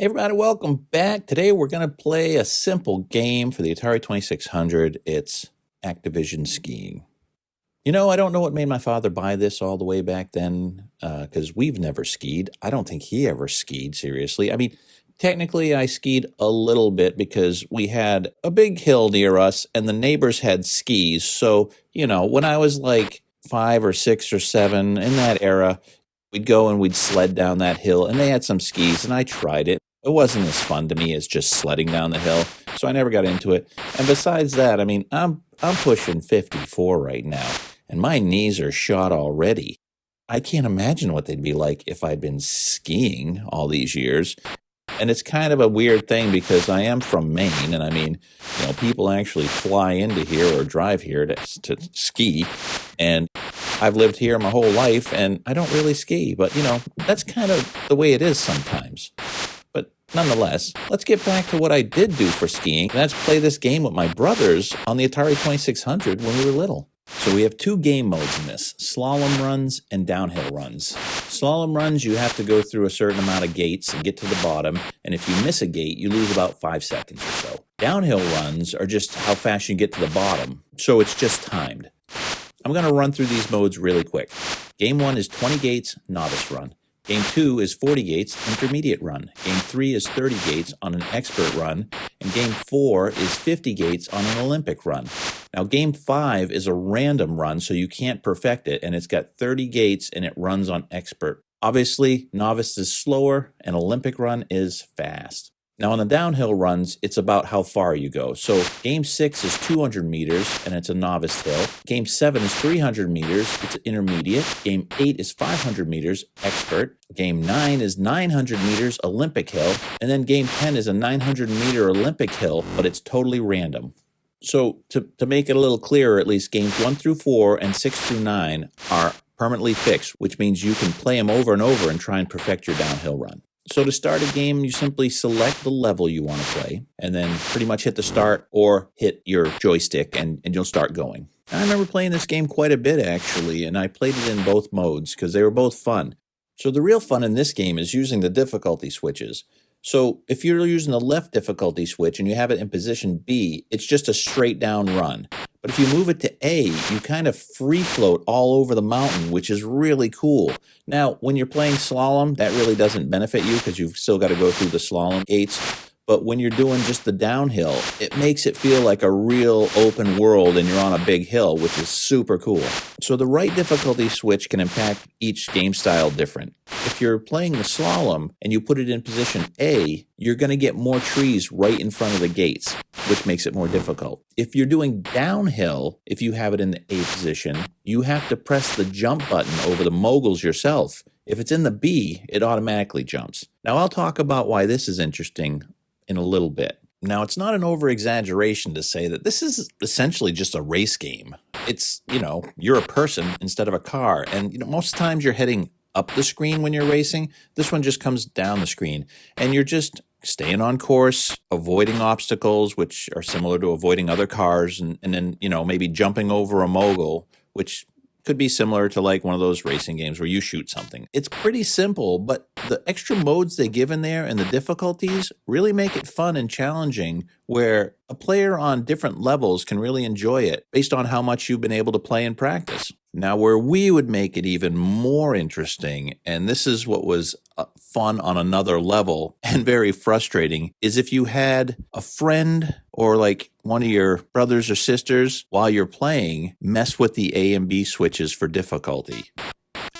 Hey everybody, welcome back. Today we're going to play a simple game for the Atari 2600. It's Activision Skiing. I don't know what made my father buy this all the way back then, because we've never skied. I don't think he ever skied, seriously. I mean, technically I skied a little bit because we had a big hill near us and the neighbors had skis. So, when I was like 5 or 6 or 7 in that era, we'd go and we'd sled down that hill, and they had some skis, and I tried it. It wasn't as fun to me as just sledding down the hill, so I never got into it. And besides that, I mean, I'm pushing 54 right now, and my knees are shot already. I can't imagine what they'd be like if I'd been skiing all these years. And it's kind of a weird thing because I am from Maine, and I mean, people actually fly into here or drive here to ski, and I've lived here my whole life, and I don't really ski, but, that's kind of the way it is sometimes. But nonetheless, let's get back to what I did do for skiing, and that's play this game with my brothers on the Atari 2600 when we were little. So we have 2 game modes in this, slalom runs and downhill runs. Slalom runs, you have to go through a certain amount of gates and get to the bottom, and if you miss a gate, you lose about 5 seconds or so. Downhill runs are just how fast you get to the bottom, so it's just timed. I'm going to run through these modes really quick. Game 1 is 20 gates, novice run. Game 2 is 40 gates, intermediate run. Game 3 is 30 gates on an expert run. And Game 4 is 50 gates on an Olympic run. Now, Game 5 is a random run, so you can't perfect it, and it's got 30 gates, and it runs on expert. Obviously, novice is slower, and Olympic run is fast. Now, on the downhill runs, it's about how far you go. So Game 6 is 200 meters, and it's a novice hill. Game 7 is 300 meters, it's intermediate. Game 8 is 500 meters, expert. Game 9 is 900 meters, Olympic hill. And then Game 10 is a 900-meter Olympic hill, but it's totally random. So to make it a little clearer, at least Games 1 through 4 and 6 through 9 are permanently fixed, which means you can play them over and over and try and perfect your downhill run. So to start a game, you simply select the level you want to play, and then pretty much hit the start or hit your joystick, and you'll start going. I remember playing this game quite a bit, actually, and I played it in both modes because they were both fun. So the real fun in this game is using the difficulty switches. So if you're using the left difficulty switch and you have it in position B, it's just a straight down run. But if you move it to A, you kind of free float all over the mountain, which is really cool. Now, when you're playing slalom, that really doesn't benefit you because you've still got to go through the slalom gates. But when you're doing just the downhill, it makes it feel like a real open world and you're on a big hill, which is super cool. So the right difficulty switch can impact each game style different. If you're playing the slalom and you put it in position A, you're going to get more trees right in front of the gates, which makes it more difficult. If you're doing downhill, if you have it in the A position, you have to press the jump button over the moguls yourself. If it's in the B, it automatically jumps. Now I'll talk about why this is interesting in a little bit. Now, it's not an over-exaggeration to say that this is essentially just a race game. It's, you're a person instead of a car. And, most times you're heading up the screen when you're racing. This one just comes down the screen. And you're just staying on course, avoiding obstacles, which are similar to avoiding other cars, and then, maybe jumping over a mogul, which could be similar to like one of those racing games where you shoot something. It's pretty simple, but the extra modes they give in there and the difficulties really make it fun and challenging, where a player on different levels can really enjoy it based on how much you've been able to play and practice. Now, where we would make it even more interesting, and this is what was fun on another level and very frustrating, is if you had a friend or like one of your brothers or sisters while you're playing mess with the A and B switches for difficulty.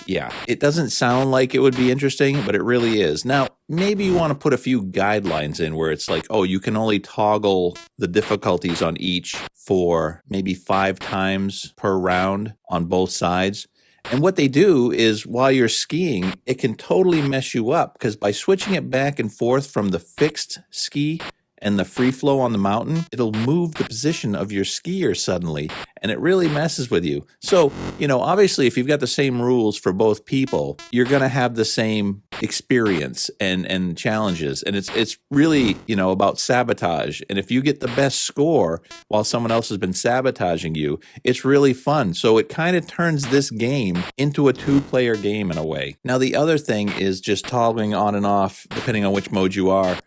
Yeah, it doesn't sound like it would be interesting, but it really is. Now, maybe you want to put a few guidelines in where it's like, oh, you can only toggle the difficulties on each for maybe 5 times per round on both sides. And what they do is while you're skiing, it can totally mess you up because by switching it back and forth from the fixed ski and the free flow on the mountain, it'll move the position of your skier suddenly, and it really messes with you. So, obviously, if you've got the same rules for both people, you're going to have the same experience and challenges, and it's really, about sabotage. And if you get the best score while someone else has been sabotaging you, it's really fun. So it kind of turns this game into a two-player game in a way. Now the other thing is just toggling on and off depending on which mode you are,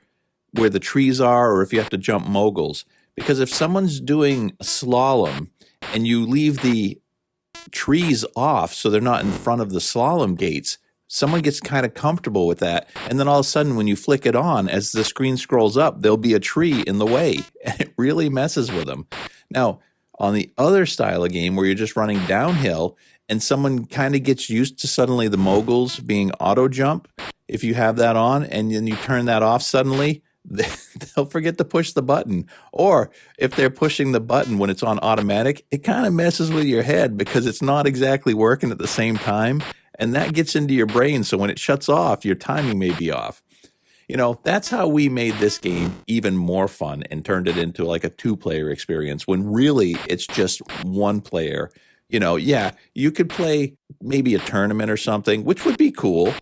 where the trees are, or if you have to jump moguls. Because if someone's doing a slalom and you leave the trees off so they're not in front of the slalom gates, someone gets kind of comfortable with that. And then all of a sudden, when you flick it on, as the screen scrolls up, there'll be a tree in the way. And it really messes with them. Now, on the other style of game where you're just running downhill and someone kind of gets used to suddenly the moguls being auto jump, if you have that on and then you turn that off suddenly, they'll forget to push the button. Or if they're pushing the button when it's on automatic, it kind of messes with your head because it's not exactly working at the same time. And that gets into your brain. So when it shuts off, your timing may be off. That's how we made this game even more fun and turned it into like a two-player experience when really it's just one player. Yeah, you could play maybe a tournament or something, which would be cool,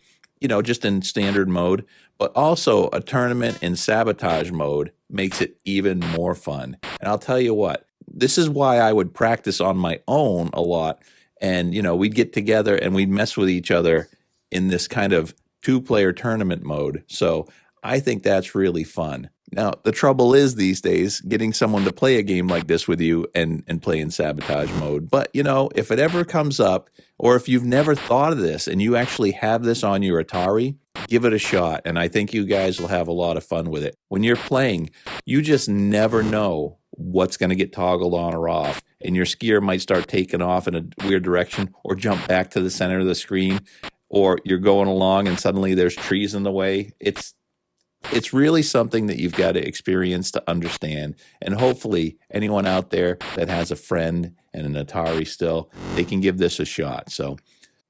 just in standard mode. But also a tournament in sabotage mode makes it even more fun. And I'll tell you what, this is why I would practice on my own a lot. And, we'd get together and we'd mess with each other in this kind of two-player tournament mode. So I think that's really fun. Now, the trouble is these days getting someone to play a game like this with you and play in sabotage mode. But, if it ever comes up, or if you've never thought of this and you actually have this on your Atari, give it a shot. And I think you guys will have a lot of fun with it. When you're playing, you just never know what's going to get toggled on or off. And your skier might start taking off in a weird direction or jump back to the center of the screen. Or you're going along and suddenly there's trees in the way. It's really something that you've got to experience to understand. And hopefully anyone out there that has a friend and an Atari still, they can give this a shot. So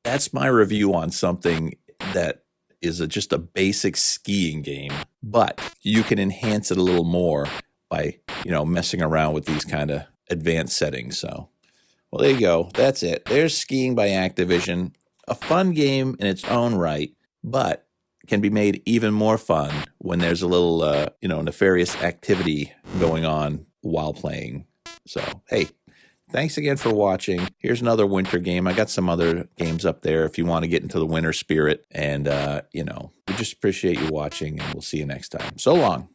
that's my review on something that is just a basic skiing game, but you can enhance it a little more by, messing around with these kind of advanced settings. So, well, there you go. That's it. There's Skiing by Activision, a fun game in its own right, but can be made even more fun when there's a little, nefarious activity going on while playing. So, hey, thanks again for watching. Here's another winter game. I got some other games up there if you want to get into the winter spirit. And, we just appreciate you watching, and we'll see you next time. So long.